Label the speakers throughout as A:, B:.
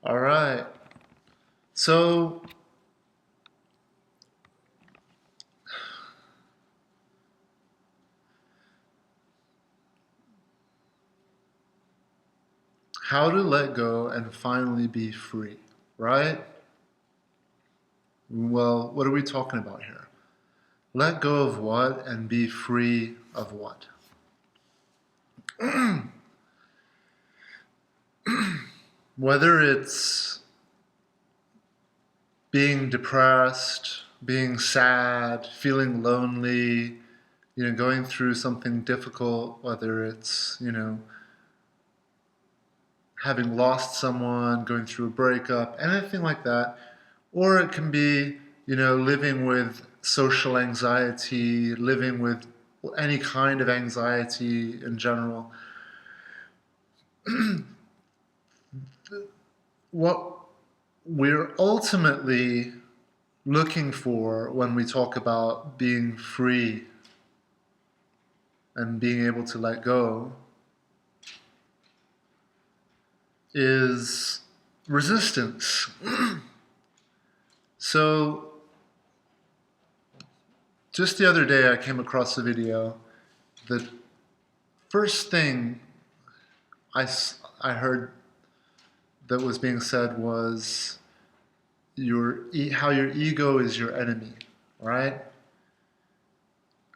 A: All right. So, how to let go and finally be free, right? Well, what are we talking about here? Let go of what and be free of what? Whether it's being depressed, being sad, feeling lonely, going through something difficult, whether it's, having lost someone, going through a breakup, anything like that. Or it can be, living with social anxiety, living with any kind of anxiety in general. What we're ultimately looking for when we talk about being free and being able to let go is resistance. So, just the other day, I came across a video. The first thing I, I heard that was being said was how your ego is your enemy, right?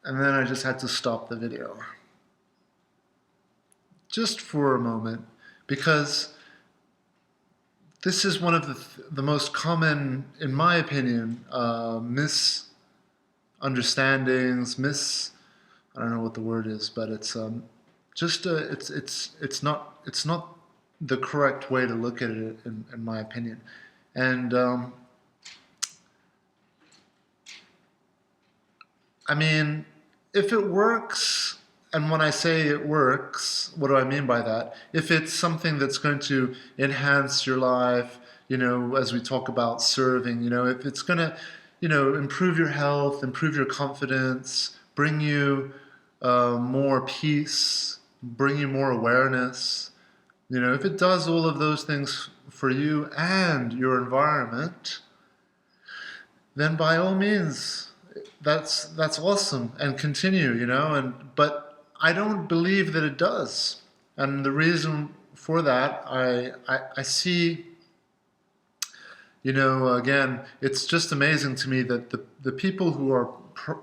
A: And then I just had to stop the video just for a moment because this is one of the most common, in my opinion, misunderstandings. I don't know what the word is, but it's just it's not the correct way to look at it, in my opinion. And I mean, if it works, and when I say it works, what do I mean by that? If it's something that's going to enhance your life, as we talk about serving, if it's going to, improve your health, improve your confidence, bring you more peace, bring you more awareness, if it does all of those things for you and your environment, then by all means, that's awesome, and continue, but I don't believe that it does. And the reason for that, I see, again, it's just amazing to me that the people who are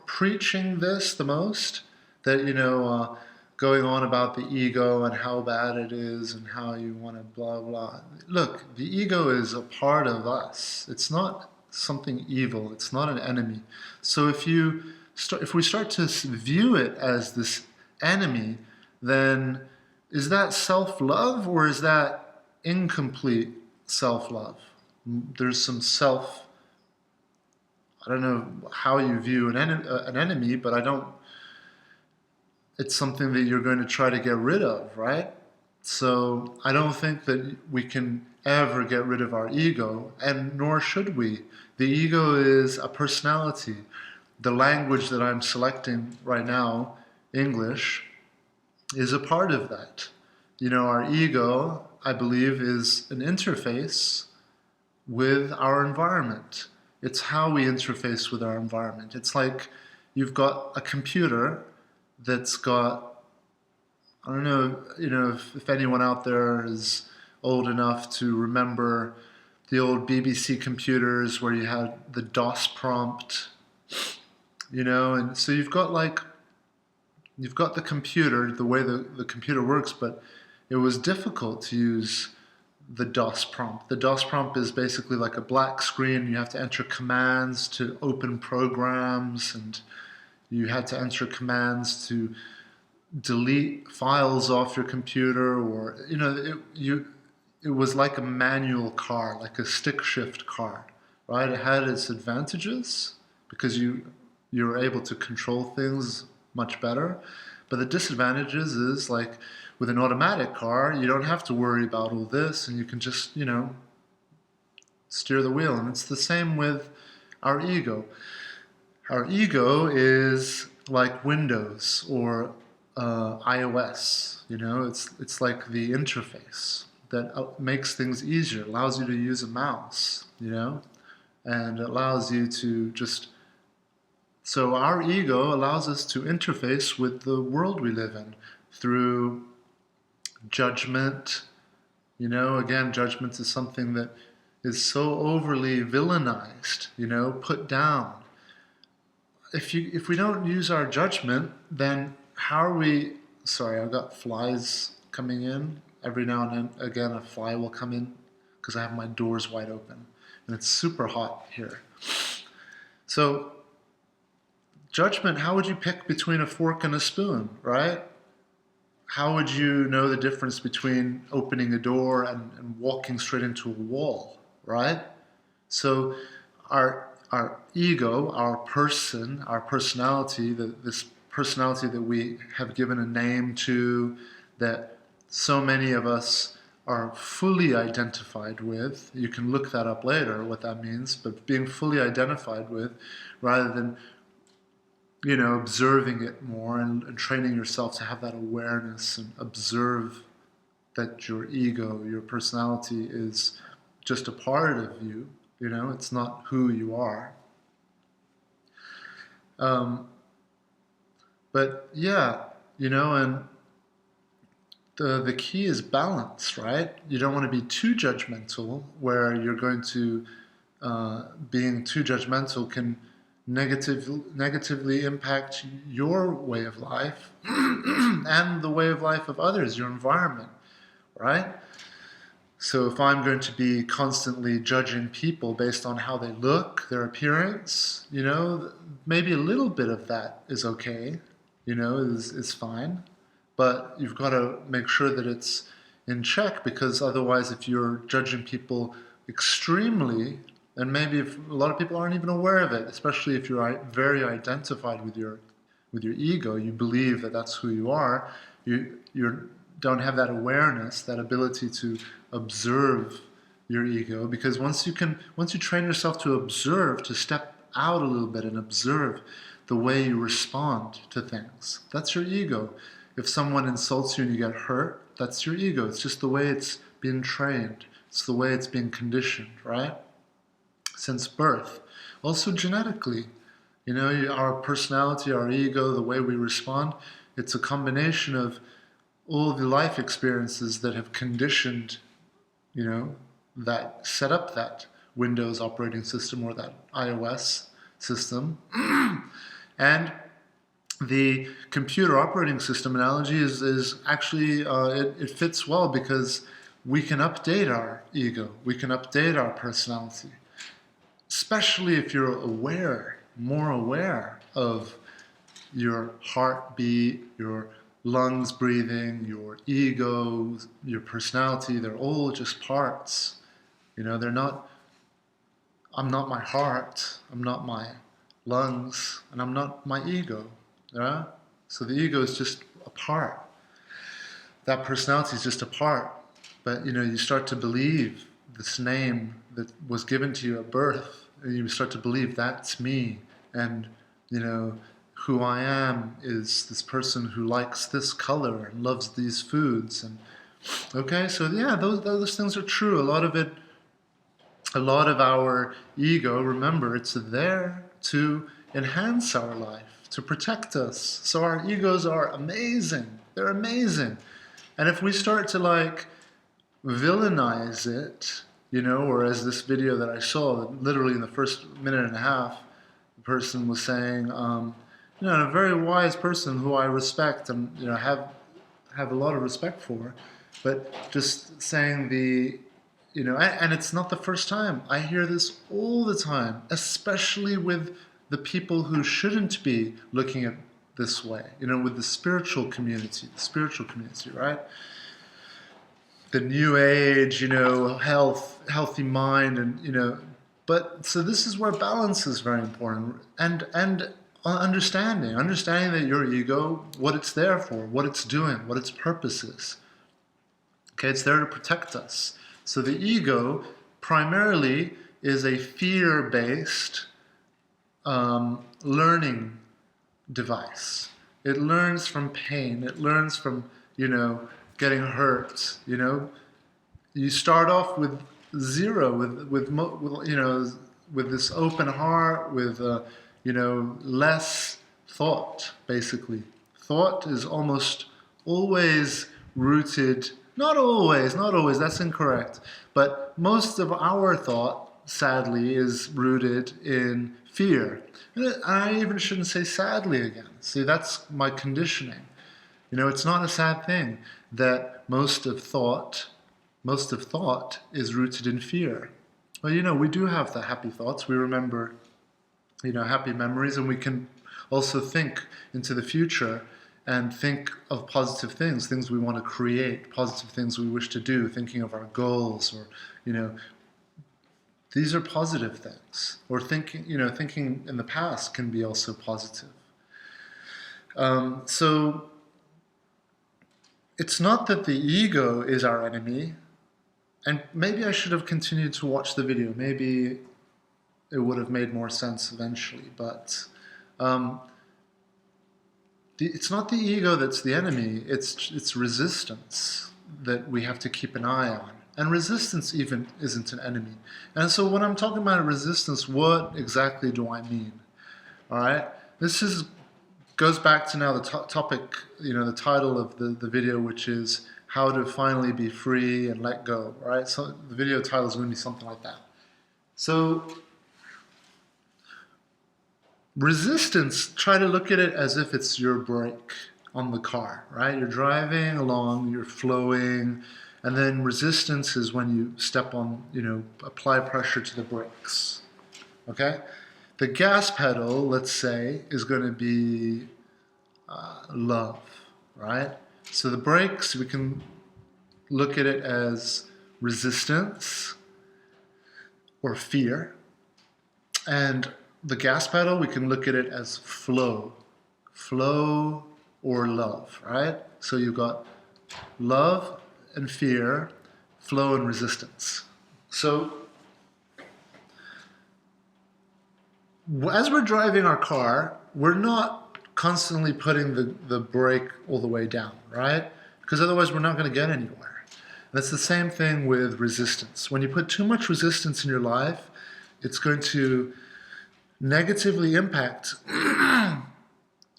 A: preaching this the most, that, going on about the ego and how bad it is and how you want to blah, blah. Look, the ego is a part of us. It's not something evil. It's not an enemy. So if we start to view it as this enemy, then is that self-love or is that incomplete self-love? There's some I don't know how you view an enemy, but I don't, it's something that you're going to try to get rid of, right? So I don't think that we can ever get rid of our ego, and nor should we. The ego is a personality. The language that I'm selecting right now, English, is a part of that. Our ego, I believe, is an interface with our environment. It's how we interface with our environment. It's like you've got a computer that's got, I don't know, if anyone out there is old enough to remember the old BBC computers where you had the DOS prompt, and so you've got the computer, the way the computer works, but it was difficult to use the DOS prompt. The DOS prompt is basically like a black screen. You have to enter commands to open programs, and you had to enter commands to delete files off your computer, or it was like a manual car, like a stick shift car, right? It had its advantages because you were able to control things much better, but the disadvantages is like with an automatic car, you don't have to worry about all this, and you can just steer the wheel. And it's the same with our ego. Our ego is like Windows or iOS. It's like the interface. that makes things easier, allows you to use a mouse, and allows you to just. So our ego allows us to interface with the world we live in through judgment. Again, judgment is something that is so overly villainized, put down. If we don't use our judgment, then how are we? Sorry, I've got flies coming in. Every now and then, again, a fly will come in because I have my doors wide open, and it's super hot here. So, judgment, how would you pick between a fork and a spoon, right? How would you know the difference between opening a door and walking straight into a wall, right? So our ego, our person, our personality, this personality that we have given a name to, that so many of us are fully identified with. You can look that up later, what that means, but being fully identified with, rather than observing it more and training yourself to have that awareness and observe that your ego, your personality is just a part of you, it's not who you are. But yeah, and the key is balance, right? You don't want to be too judgmental, where you're going to, being too judgmental can negatively impact your way of life and the way of life of others, your environment, right? So if I'm going to be constantly judging people based on how they look, their appearance, maybe a little bit of that is okay, is fine. But you've got to make sure that it's in check, because otherwise, if you're judging people extremely, and maybe if a lot of people aren't even aware of it, especially if you're very identified with your ego, you believe that that's who you are, you don't have that awareness, that ability to observe your ego, because once you train yourself to observe, to step out a little bit and observe the way you respond to things, that's your ego. If someone insults you and you get hurt, that's your ego. It's just the way it's been trained. It's the way it's been conditioned, right? Since birth. Also genetically, our personality, our ego, the way we respond, it's a combination of all the life experiences that have conditioned, that set up that Windows operating system or that iOS system. And the computer operating system analogy is actually, it fits well, because we can update our ego, we can update our personality, especially if you're more aware of your heartbeat, your lungs breathing, your ego, your personality. They're all just parts. They're not, I'm not my heart, I'm not my lungs, and I'm not my ego. Yeah? So the ego is just a part. That personality is just a part. But you start to believe this name that was given to you at birth, and you start to believe that's me, and who I am is this person who likes this color and loves these foods. And okay, so yeah, those things are true. A lot of our ego, remember, it's there to enhance our life, to protect us. So our egos are amazing. They're amazing. And if we start to villainize it, or as this video that I saw, literally in the first minute and a half, the person was saying, a very wise person who I respect and have a lot of respect for, but just saying and it's not the first time. I hear this all the time, especially with the people who shouldn't be looking at this way, with the spiritual community, right? The new age, healthy mind, and but so this is where balance is very important, and understanding that your ego, what it's there for, what it's doing, what its purpose is. Okay, it's there to protect us. So the ego primarily is a fear-based learning device. It learns from pain. It learns from, getting hurt, you start off with zero, with this open heart, with less thought. Basically, thought is almost always rooted. Not always. That's incorrect. But most of our thought, sadly, is rooted in fear. And I even shouldn't say sadly again. See, that's my conditioning. It's not a sad thing that most of thought is rooted in fear. Well, we do have the happy thoughts. We remember, happy memories, and we can also think into the future and think of positive things we want to create, positive things we wish to do, thinking of our goals, or, these are positive things. Or thinking in the past can be also positive. So it's not that the ego is our enemy, and maybe I should have continued to watch the video. Maybe it would have made more sense eventually, but it's not the ego that's the enemy, it's resistance that we have to keep an eye on. And resistance even isn't an enemy. And so when I'm talking about resistance, what exactly do I mean? All right? This goes back to now the topic, the title of the video, which is how to finally be free and let go, right? So the video title is going to be something like that. So resistance, try to look at it as if it's your brake on the car, right? You're driving along, you're flowing, and then resistance is when you step on, apply pressure to the brakes, okay? The gas pedal, let's say, is going to be love, right? So the brakes, we can look at it as resistance or fear. And the gas pedal, we can look at it as flow or love, right? So you've got love and fear, flow and resistance. So as we're driving our car, we're not constantly putting the brake all the way down, right? Because otherwise we're not going to get anywhere. And that's the same thing with resistance. When you put too much resistance in your life, it's going to negatively impact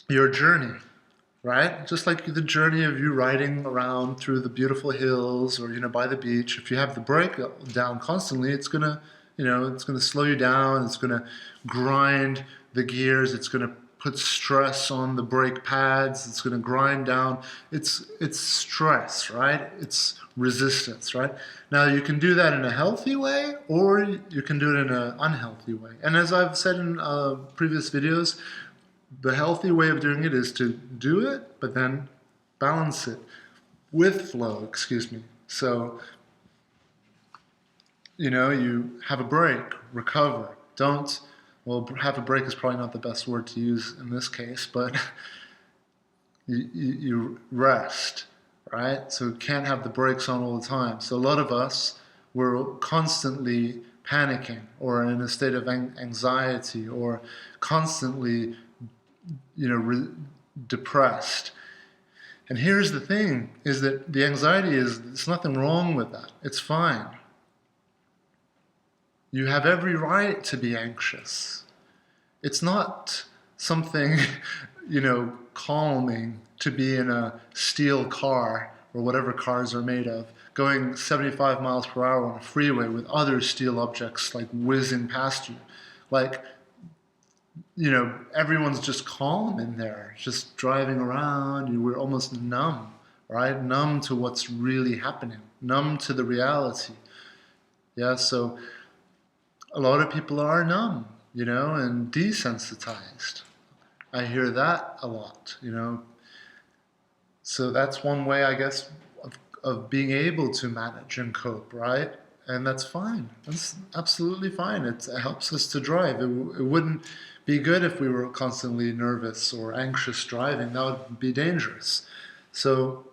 A: your journey, right? Just like the journey of you riding around through the beautiful hills or, by the beach. If you have the brake down constantly, it's going to, it's going to slow you down. It's going to grind the gears. It's going to put stress on the brake pads. It's going to grind down. It's stress, right? It's resistance, right? Now you can do that in a healthy way, or you can do it in an unhealthy way. And as I've said in previous videos, the healthy way of doing it is to do it, but then balance it with flow, So, you have a break, recover. Have a break is probably not the best word to use in this case, but you rest, right? So you can't have the brakes on all the time. So a lot of us, we're constantly panicking or in a state of anxiety or constantly, depressed. And here's the thing, is that the anxiety there's nothing wrong with that. It's fine. You have every right to be anxious. It's not something, calming to be in a steel car or whatever cars are made of, going 75 miles per hour on a freeway with other steel objects like whizzing past you. Like, everyone's just calm in there, just driving around. We're almost numb, right? Numb to what's really happening, numb to the reality. Yeah, so a lot of people are numb, and desensitized. I hear that a lot, So that's one way, I guess, of being able to manage and cope, right? And that's fine. That's absolutely fine. It helps us to drive. It wouldn't be good if we were constantly nervous or anxious driving. That would be dangerous. So,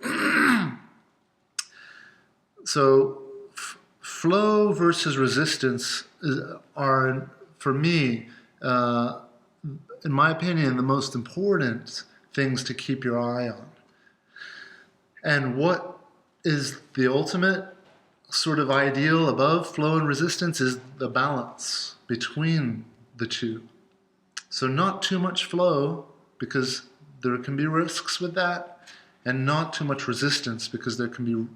A: flow versus resistance are, for me, in my opinion, the most important things to keep your eye on. And what is the ultimate sort of ideal above flow and resistance is the balance between the two. So not too much flow, because there can be risks with that, and not too much resistance, because there can be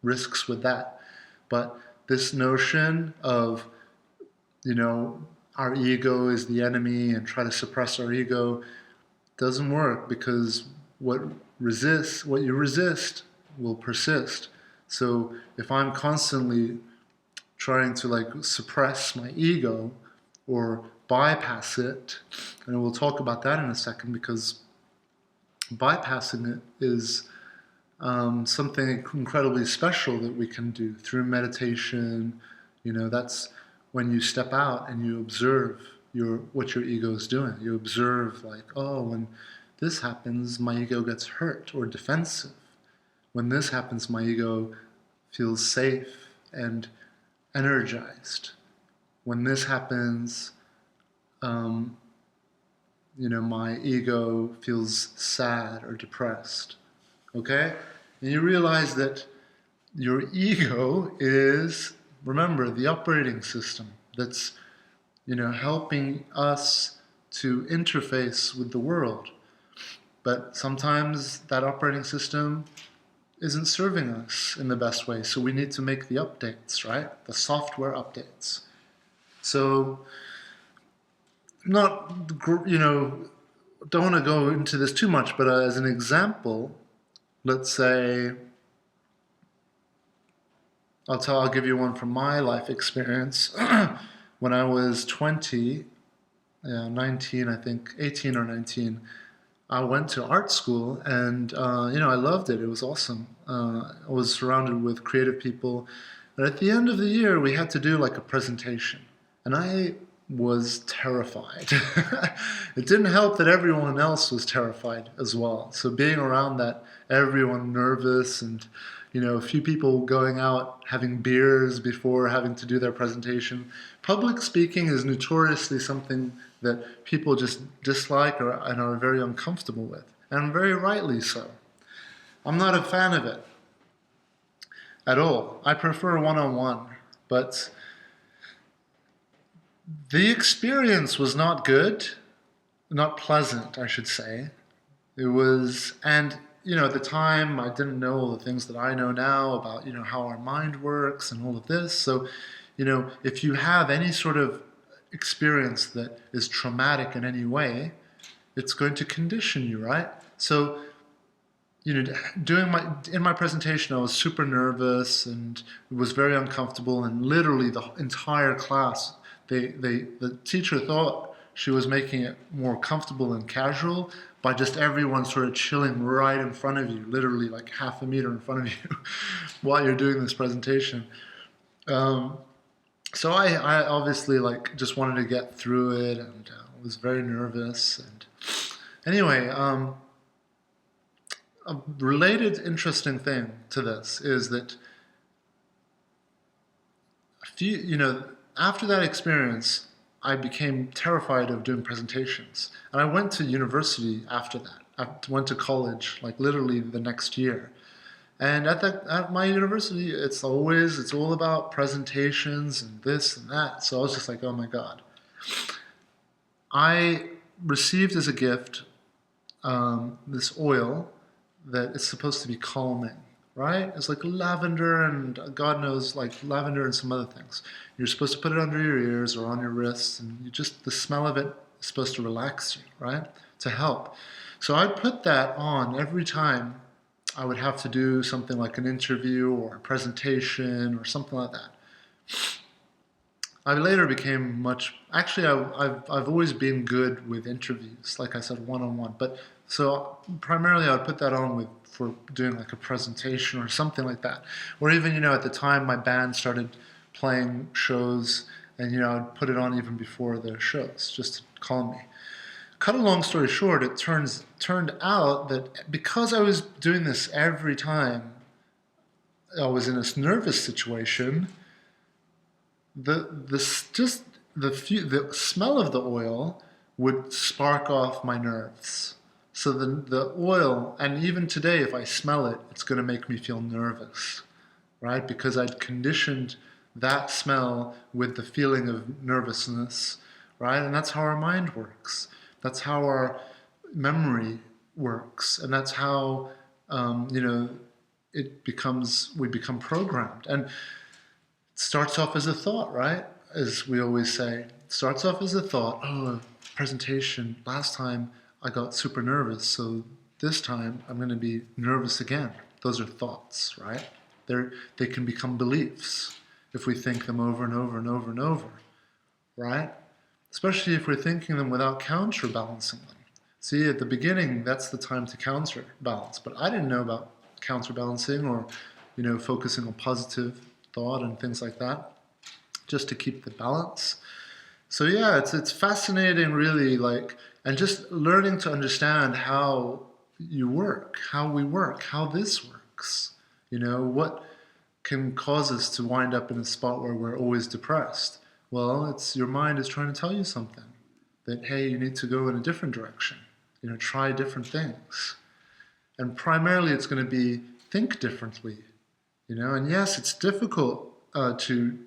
A: risks with that. But this notion of, our ego is the enemy and try to suppress our ego doesn't work, because what you resist will persist. So if I'm constantly trying to suppress my ego or bypass it, and we'll talk about that in a second, because bypassing it is something incredibly special that we can do through meditation. That's when you step out and you observe what your ego is doing. You observe, when this happens, my ego gets hurt or defensive. When this happens, my ego feels safe and energized. When this happens, my ego feels sad or depressed. Okay? And you realize that your ego is, remember, the operating system that's, helping us to interface with the world. But sometimes that operating system isn't serving us in the best way, so we need to make the updates, right? The software updates. So, don't want to go into this too much, but as an example, let's say, I'll give you one from my life experience. When I was 19, I think, 18 or 19, I went to art school, and I loved it. It was awesome. I was surrounded with creative people. And at the end of the year, we had to do a presentation. And I was terrified. It didn't help that everyone else was terrified as well. So being around that, everyone nervous, and a few people going out having beers before having to do their presentation. Public speaking is notoriously something that people just dislike and are very uncomfortable with, and very rightly so. I'm not a fan of it at all. I prefer one-on-one, but the experience was not good, not pleasant, I should say. It was, and at the time, I didn't know all the things that I know now about, how our mind works and all of this. So, if you have any sort of experience that is traumatic in any way, it's going to condition you, right? So, in my presentation, I was super nervous and it was very uncomfortable, and literally the entire class, the teacher thought she was making it more comfortable and casual by just everyone sort of chilling right in front of you, literally half a meter in front of you while you're doing this presentation. So I obviously just wanted to get through it, and was very nervous. And anyway, a related interesting thing to this is that after that experience, I became terrified of doing presentations. And I went to university after that. I went to college, literally the next year. And at my university, it's all about presentations and this and that. So I was just like, oh my God. I received as a gift this oil that is supposed to be calming, right? It's like lavender, and God knows, lavender and some other things. You're supposed to put it under your ears or on your wrists, and the smell of it is supposed to relax you, right? To help. So I'd put that on every time I would have to do something like an interview or a presentation or something like that. I later became actually I've always been good with interviews, like I said, one-on-one. But so primarily I would put that on for doing a presentation or something like that. Or even, at the time my band started playing shows, and I'd put it on even before the shows just to calm me. Cut a long story short, it turned out that because I was doing this every time I was in this nervous situation, the smell of the oil would spark off my nerves. So the oil, and even today if I smell it, it's going to make me feel nervous. right? Because I'd conditioned that smell with the feeling of nervousness, right? And that's how our mind works. That's how our memory works, and that's how we become programmed. And it starts off as a thought, right? As we always say, it starts off as a thought. Oh, presentation. Last time I got super nervous, so this time I'm going to be nervous again. Those are thoughts, right? They can become beliefs if we think them over and over and over and over, right? Especially if we're thinking them without counterbalancing them. See, at the beginning, that's the time to counterbalance. But I didn't know about counterbalancing or, focusing on positive thought and things like that, just to keep the balance. So yeah, it's fascinating, really, and just learning to understand how you work, how we work, how this works. What can cause us to wind up in a spot where we're always depressed? Well, it's your mind is trying to tell you something, that, hey, you need to go in a different direction. Try different things. And primarily it's going to be think differently. And yes, it's difficult to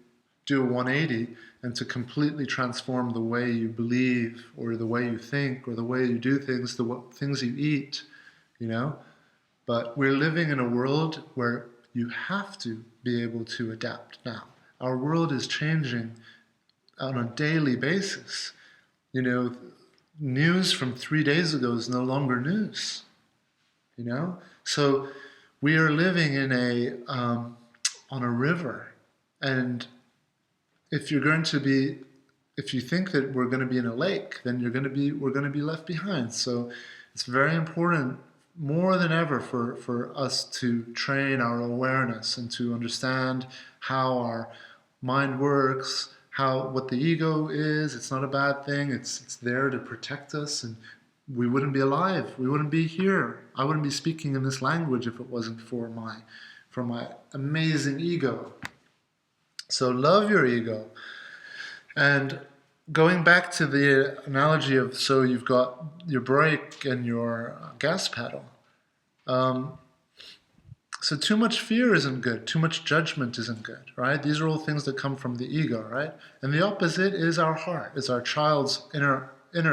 A: do a 180 and to completely transform the way you believe or the way you think or the way you do things, the things you eat, But we're living in a world where you have to be able to adapt now. Our world is changing on a daily basis. News from 3 days ago is no longer news. So we are living in on a river, and if you think that we're going to be in a lake, then we're going to be left behind. So it's very important, more than ever, for us to train our awareness and to understand how our mind works, what the ego is. It's not a bad thing. It's there to protect us, and we wouldn't be alive. We wouldn't be here. I wouldn't be speaking in this language if it wasn't for my amazing ego. So love your ego. And going back to the analogy of, so you've got your brake and your gas pedal. So too much fear isn't good. Too much judgment isn't good, right? These are all things that come from the ego, right? And the opposite is our heart. It's our child's inner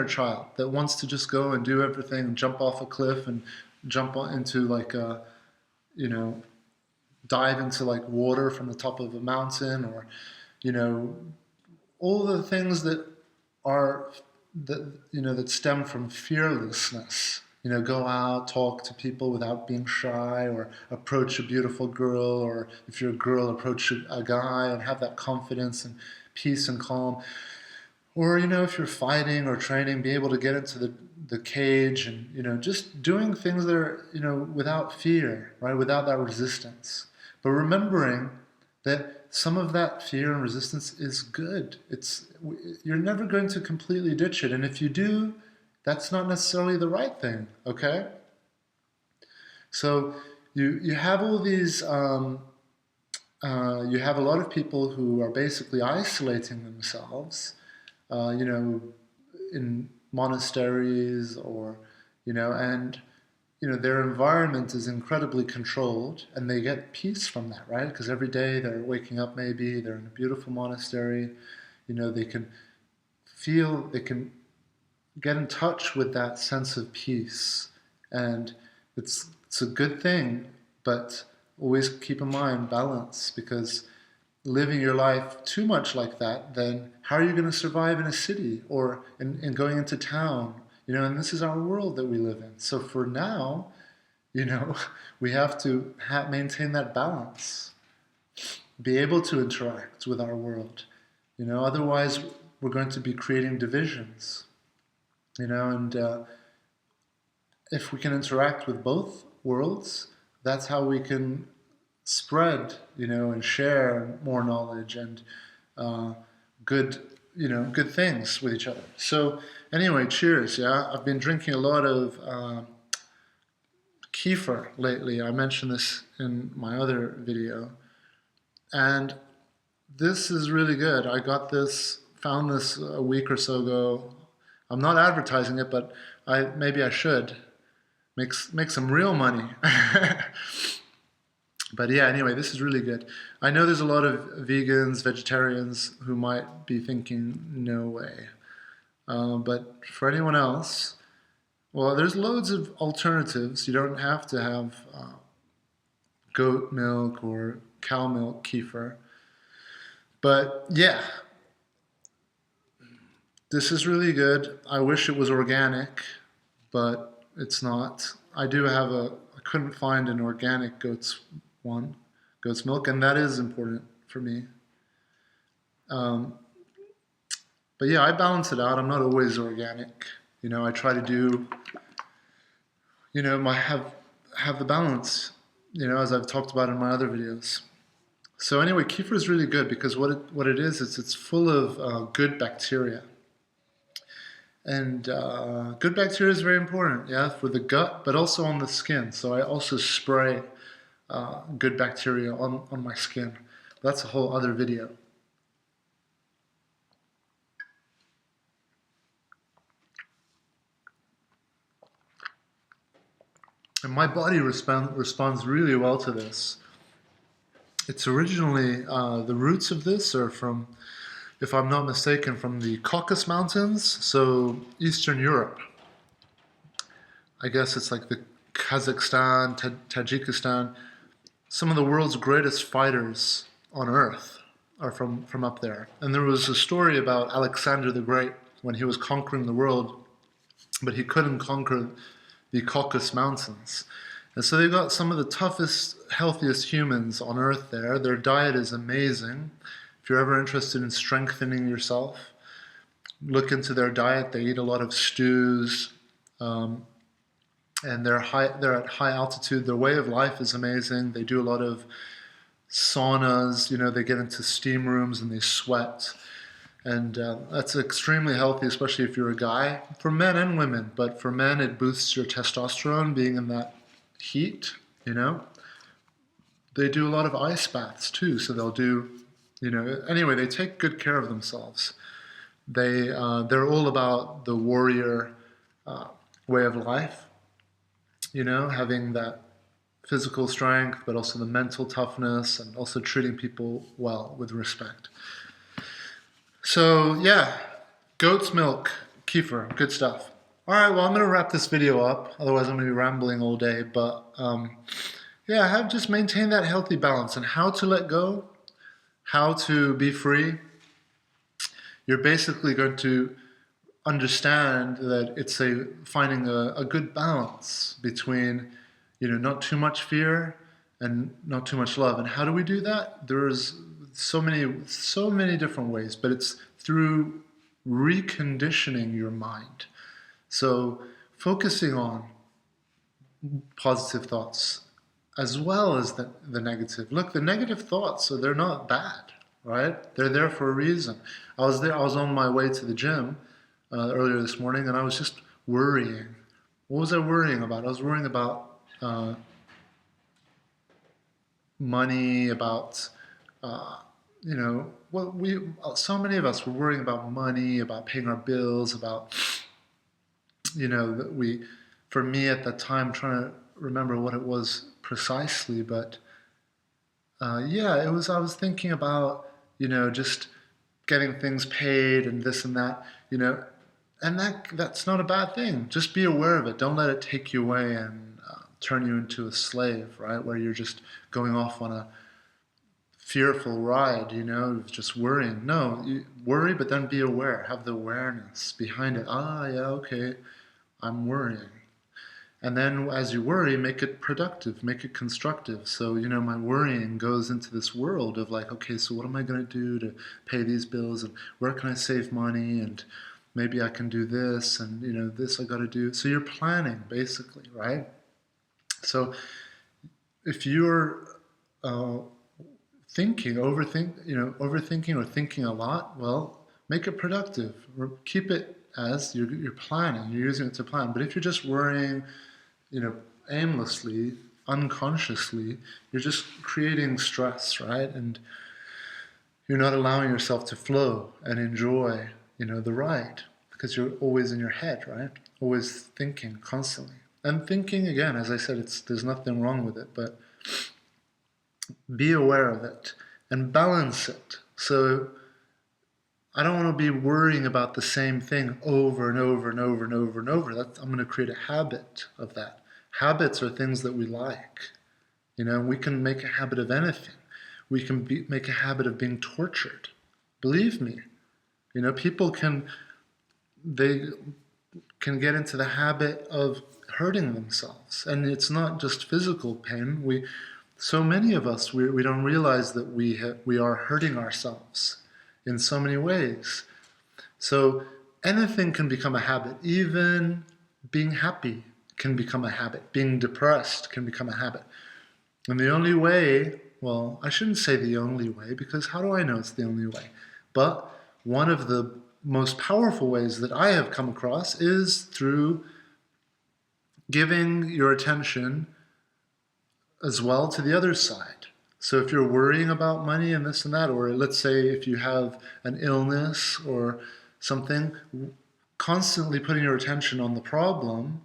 A: child that wants to just go and do everything and jump off a cliff and jump into dive into water from the top of a mountain, or, all the things that stem from fearlessness. Go out, talk to people without being shy, or approach a beautiful girl, or if you're a girl, approach a guy and have that confidence and peace and calm. Or, if you're fighting or training, be able to get into the cage and, just doing things that are, without fear, right? Without that resistance. But remembering that some of that fear and resistance is good. You're never going to completely ditch it. And if you do, that's not necessarily the right thing, okay? So you have all these, you have a lot of people who are basically isolating themselves, in monasteries, or, and, their environment is incredibly controlled, and they get peace from that, right? Because every day they're waking up, maybe they're in a beautiful monastery, they can get in touch with that sense of peace. And it's a good thing, but always keep in mind balance, because living your life too much like that, then how are you going to survive in a city or in going into town? And this is our world that we live in. So for now, we have to maintain that balance, be able to interact with our world. Otherwise we're going to be creating divisions. And if we can interact with both worlds, that's how we can spread, and share more knowledge and good things with each other. So anyway, cheers, yeah? I've been drinking a lot of kefir lately. I mentioned this in my other video. And this is really good. I found this a week or so ago. I'm not advertising it, but maybe I should make some real money. But yeah, anyway, this is really good. I know there's a lot of vegans, vegetarians who might be thinking, no way. But for anyone else, well, there's loads of alternatives. You don't have to have goat milk or cow milk kefir. But yeah, this is really good. I wish it was organic, but it's not. I couldn't find an organic goat's milk, and that is important for me. Um, but yeah, I balance it out. I'm not always organic. I try to do, my have the balance, as I've talked about in my other videos. So anyway, kefir is really good because what it is it's full of good bacteria. And good bacteria is very important, yeah, for the gut, but also on the skin. So I also spray good bacteria on my skin. That's a whole other video. And my body responds really well to this. It's originally, the roots of this are from, if I'm not mistaken, from the Caucasus Mountains, so Eastern Europe. I guess it's like the Kazakhstan, Tajikistan. Some of the world's greatest fighters on earth are from up there. And there was a story about Alexander the Great when he was conquering the world, but he couldn't conquer the Caucasus Mountains. And so they got some of the toughest, healthiest humans on earth there. Their diet is amazing. If you're ever interested in strengthening yourself, look into their diet. They eat a lot of stews, and they're at high altitude. Their way of life is amazing. They do a lot of saunas. They get into steam rooms and they sweat. And that's extremely healthy, especially if you're a guy, for men and women. But for men, it boosts your testosterone, being in that heat, They do a lot of ice baths too, so they'll do, anyway, they take good care of themselves. They're all about the warrior way of life, having that physical strength, but also the mental toughness, and also treating people well with respect. So yeah, goat's milk, kefir, good stuff. All right, well, I'm going to wrap this video up. Otherwise, I'm going to be rambling all day. But yeah, I have just maintained that healthy balance and how to let go, how to be free. You're basically going to understand that it's finding a good balance between, not too much fear and not too much love. And how do we do that? There's so many different ways, but it's through reconditioning your mind. So focusing on positive thoughts as well as the negative. Look, the negative thoughts, so they're not bad, right? They're there for a reason. I was on my way to the gym earlier this morning, and I was just worrying. What was I worrying about? I was worrying about money, about so many of us were worrying about money, about paying our bills, about that for me at that time, trying to remember what it was precisely, but yeah, I was thinking about just getting things paid and this and that, and that's not a bad thing. Just be aware of it. Don't let it take you away and turn you into a slave, right? Where you're just going off on a fearful ride, just worrying. No, you worry, but then be aware. Have the awareness behind it. Yeah, okay, I'm worrying. And then as you worry, make it productive, make it constructive. So, my worrying goes into this world of like, okay, so what am I going to do to pay these bills? And where can I save money? And maybe I can do this, and, this I got to do. So you're planning, basically, right? So if you're overthinking or thinking a lot, well, make it productive. Keep it as you're planning, you're using it to plan. But if you're just worrying, aimlessly, unconsciously, you're just creating stress, right? And you're not allowing yourself to flow and enjoy, the ride, because you're always in your head, right? Always thinking constantly. And thinking, again, as I said, there's nothing wrong with it, but Be aware of it and balance it. So I don't want to be worrying about the same thing over and over and over and over and over. I'm going to create a habit of that. Habits are things that we like. We can make a habit of anything. We can make a habit of being tortured. Believe me. People they can get into the habit of hurting themselves. And it's not just physical pain. So many of us, we don't realize that we are hurting ourselves in so many ways. So anything can become a habit. Even being happy can become a habit. Being depressed can become a habit. And the only way, well, I shouldn't say the only way, because how do I know it's the only way? But one of the most powerful ways that I have come across is through giving your attention as well to the other side. So if you're worrying about money and this and that, or let's say if you have an illness or something, constantly putting your attention on the problem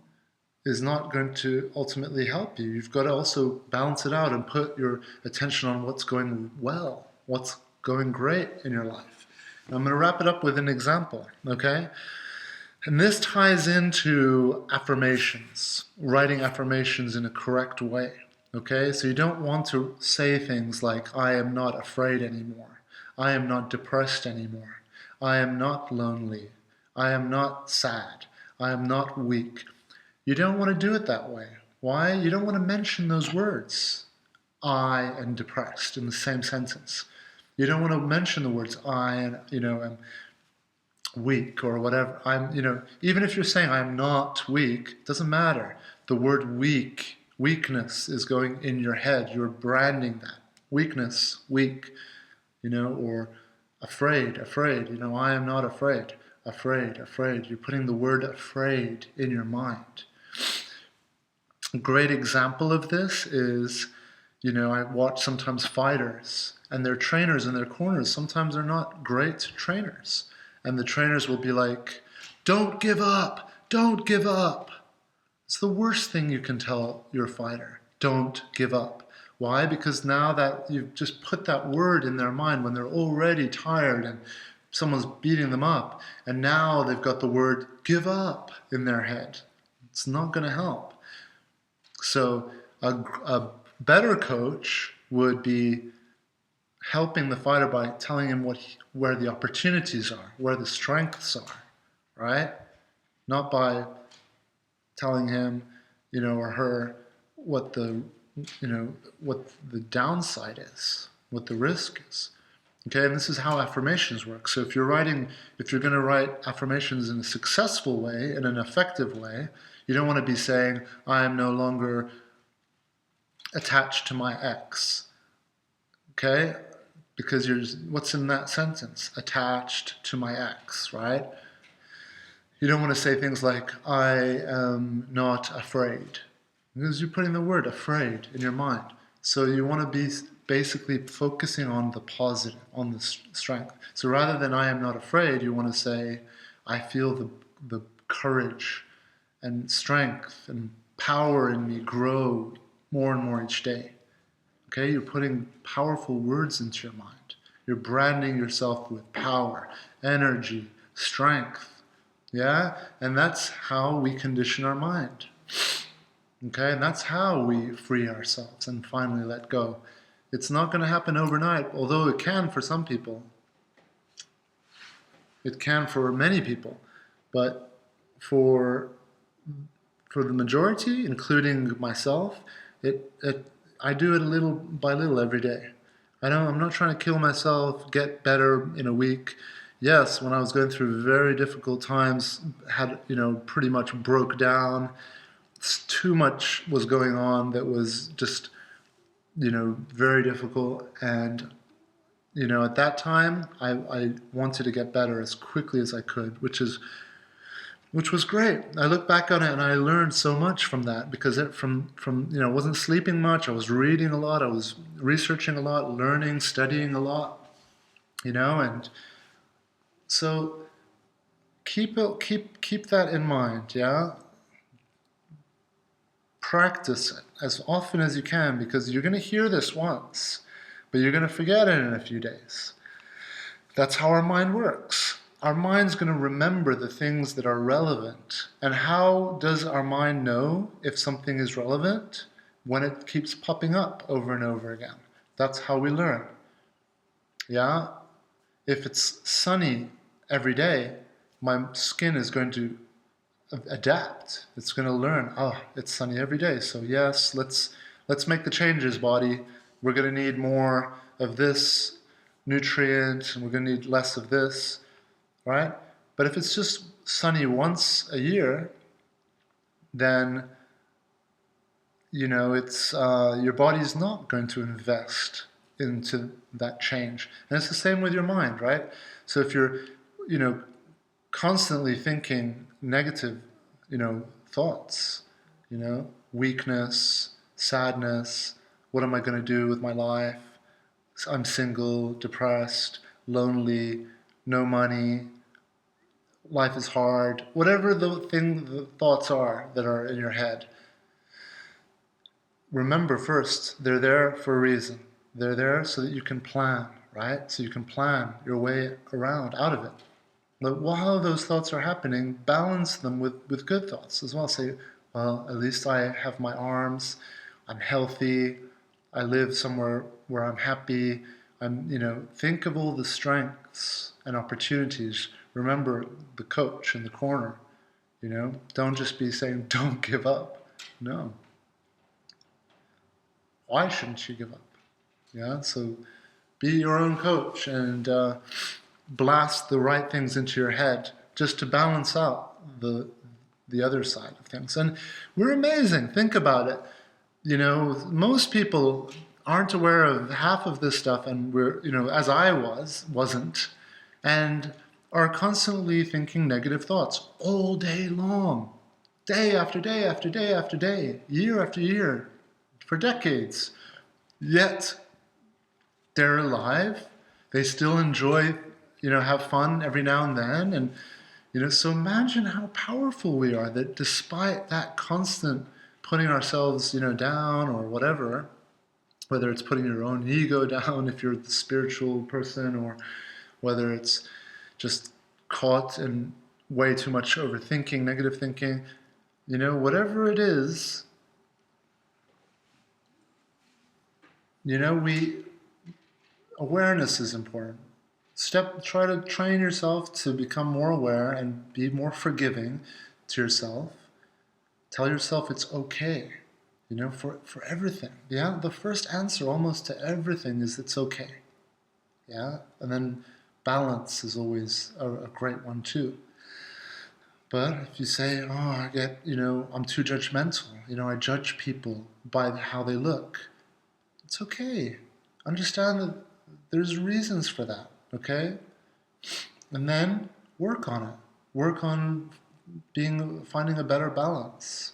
A: is not going to ultimately help you. You've got to also balance it out and put your attention on what's going well, what's going great in your life. And I'm going to wrap it up with an example, okay? And this ties into affirmations, writing affirmations in a correct way. Okay, so you don't want to say things like, I am not afraid anymore. I am not depressed anymore. I am not lonely. I am not sad. I am not weak. You don't want to do it that way. Why? You don't want to mention those words, I and depressed, in the same sentence. You don't want to mention the words I and, am weak or whatever. Even if you're saying I'm not weak, it doesn't matter. The word weakness is going in your head. You're branding that. Weakness, weak, or afraid, I am not afraid. Afraid. You're putting the word afraid in your mind. A great example of this is, I watch sometimes fighters and their trainers in their corners. Sometimes they're not great trainers. And the trainers will be like, don't give up, don't give up. It's the worst thing you can tell your fighter. Don't give up. Why? Because now that you've just put that word in their mind when they're already tired and someone's beating them up, and now they've got the word give up in their head. It's not going to help. So a better coach would be helping the fighter by telling him where the opportunities are, where the strengths are, right? Not by telling him, or her what the downside is, what the risk is. Okay, and this is how affirmations work. So if you're going to write affirmations in a successful way, in an effective way, you don't want to be saying, I am no longer attached to my ex. Okay? Because what's in that sentence? Attached to my ex, right? You don't want to say things like, I am not afraid. Because you're putting the word afraid in your mind. So you want to be basically focusing on the positive, on the strength. So rather than I am not afraid, you want to say, I feel the courage and strength and power in me grow more and more each day. Okay, you're putting powerful words into your mind. You're branding yourself with power, energy, strength. Yeah? And that's how we condition our mind. Okay, and that's how we free ourselves and finally let go. It's not going to happen overnight, although it can for some people. It can for many people. But for the majority, including myself, I do it little by little every day. I'm not trying to kill myself, get better in a week. Yes, when I was going through very difficult times, pretty much broke down. Too much was going on that was just, very difficult. And, at that time, I wanted to get better as quickly as I could, which was great. I look back on it and I learned so much from that because I wasn't sleeping much. I was reading a lot. I was researching a lot, learning, studying a lot, and so keep that in mind. Yeah. Practice it as often as you can, because you're going to hear this once, but you're going to forget it in a few days. That's how our mind works. Our mind's going to remember the things that are relevant. And how does our mind know if something is relevant? When it keeps popping up over and over again. That's how we learn. Yeah? If it's sunny every day, my skin is going to adapt. It's going to learn, oh, it's sunny every day. So yes, let's make the changes, body. We're going to need more of this nutrient, and we're going to need less of this, right? But if it's just sunny once a year, then it's your body's not going to invest into that change. And it's the same with your mind, right? So if you're, constantly thinking negative, thoughts, weakness, sadness, what am I going to do with my life? I'm single, depressed, lonely, no money, life is hard, whatever the thoughts are that are in your head. Remember first, they're there for a reason. They're there so that you can plan, right? So you can plan your way around, out of it. But while those thoughts are happening, balance them with good thoughts as well. Say, well, at least I have my arms, I'm healthy, I live somewhere where I'm happy. Think of all the strengths and opportunities. Remember the coach in the corner, Don't just be saying, don't give up. No. Why shouldn't you give up? Yeah, so be your own coach and blast the right things into your head just to balance out the other side of things. And we're amazing. Think about it. Most people aren't aware of half of this stuff, and we're, as I wasn't, and are constantly thinking negative thoughts all day long, day after day after day after day, year after year, for decades. Yet they're alive. They still enjoy, have fun every now and then. And, so imagine how powerful we are, that despite that constant putting ourselves, down or whatever, whether it's putting your own ego down if you're the spiritual person, or whether it's just caught in way too much overthinking, negative thinking, whatever it is, awareness is important. Try to train yourself to become more aware and be more forgiving to yourself. Tell yourself it's okay, for everything. Yeah, the first answer almost to everything is it's okay. Yeah, and then balance is always a great one too. But if you say, oh, I get, I'm too judgmental, I judge people by how they look, it's okay. Understand that there's reasons for that, okay? And then work on it. Work on finding a better balance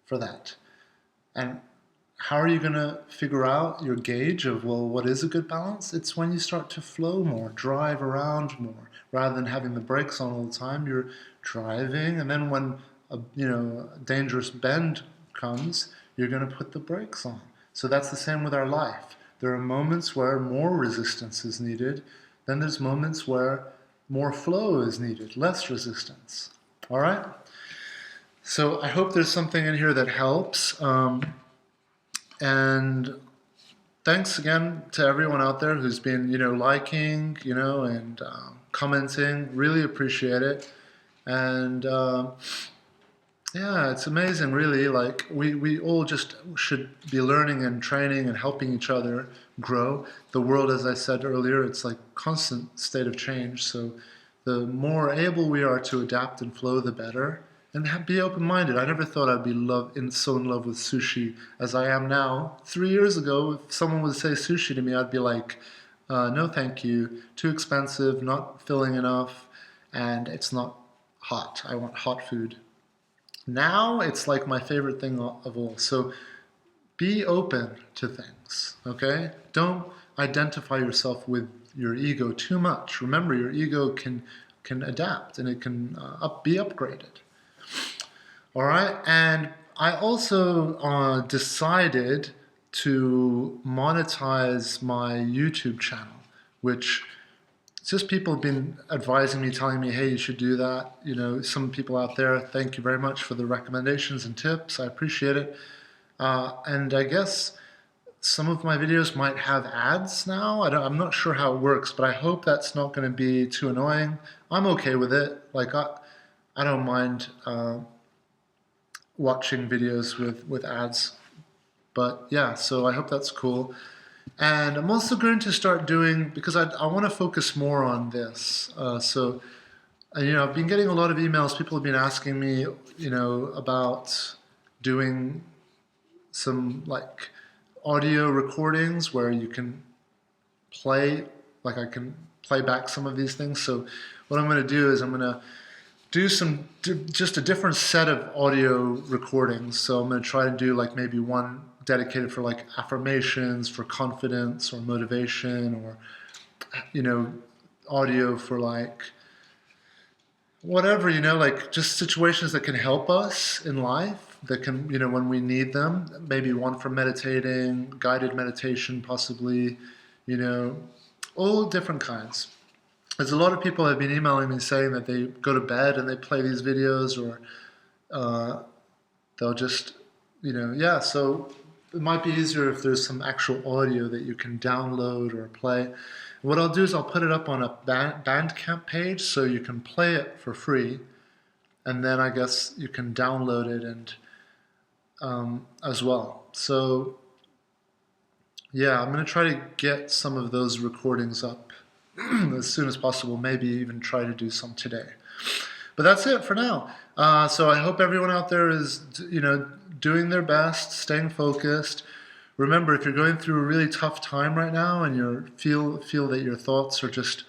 A: for that. And how are you going to figure out your gauge of, well, what is a good balance? It's when you start to flow more, drive around more, rather than having the brakes on all the time. You're driving, and then when a dangerous bend comes, you're going to put the brakes on. So that's the same with our life. There are moments where more resistance is needed. Then there's moments where more flow is needed, less resistance. All right? So I hope there's something in here that helps. And thanks again to everyone out there who's been, liking, and commenting. Really appreciate it. And yeah, it's amazing, really. Like, we all just should be learning and training and helping each other grow. The world, as I said earlier, it's like constant state of change. So the more able we are to adapt and flow, the better. And be open-minded. I never thought I'd be so in love with sushi as I am now. 3 years ago, if someone would say sushi to me, I'd be like, no thank you, too expensive, not filling enough, and it's not hot. I want hot food. Now it's like my favorite thing of all. So be open to things, okay? Don't identify yourself with your ego too much. Remember, your ego can adapt, and it can be upgraded. All right, and I also decided to monetize my YouTube channel, which it's just people have been advising me, telling me, hey, you should do that. You know, some people out there, thank you very much for the recommendations and tips. I appreciate it. And I guess some of my videos might have ads now. I'm not sure how it works, but I hope that's not going to be too annoying. I'm okay with it. Like, I don't mind watching videos with ads. But yeah, so I hope that's cool. And I'm also going to start doing, because I want to focus more on this. You know, I've been getting a lot of emails. People have been asking me, you know, about doing some like audio recordings where you can play, like I can play back some of these things. So what I'm going to do is I'm going to do just a different set of audio recordings. So I'm going to try to do like maybe one dedicated for like affirmations, for confidence or motivation, or, you know, audio for like whatever, you know, like just situations that can help us in life, that can, you know, when we need them. Maybe one for meditating, guided meditation possibly, you know, all different kinds. There's a lot of people have been emailing me saying that they go to bed and they play these videos, or they'll just, you know, yeah, so it might be easier if there's some actual audio that you can download or play. What I'll do is I'll put it up on a Bandcamp page so you can play it for free, and then I guess you can download it and as well. So yeah, I'm going to try to get some of those recordings up as soon as possible, maybe even try to do some today. But that's it for now. So I hope everyone out there is, you know, doing their best, staying focused. Remember, if you're going through a really tough time right now and you feel that your thoughts are just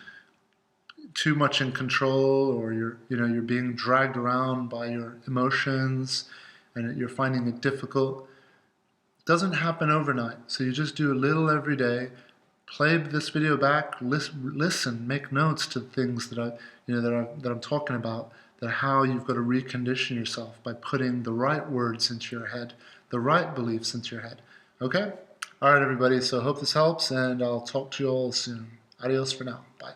A: too much in control, or you're being dragged around by your emotions and you're finding it difficult, it doesn't happen overnight. So you just do a little every day. Play this video back, listen, make notes to things that I'm talking about, that how you've got to recondition yourself by putting the right words into your head, the right beliefs into your head. Okay? All right, everybody. So I hope this helps, and I'll talk to you all soon. Adios for now. Bye.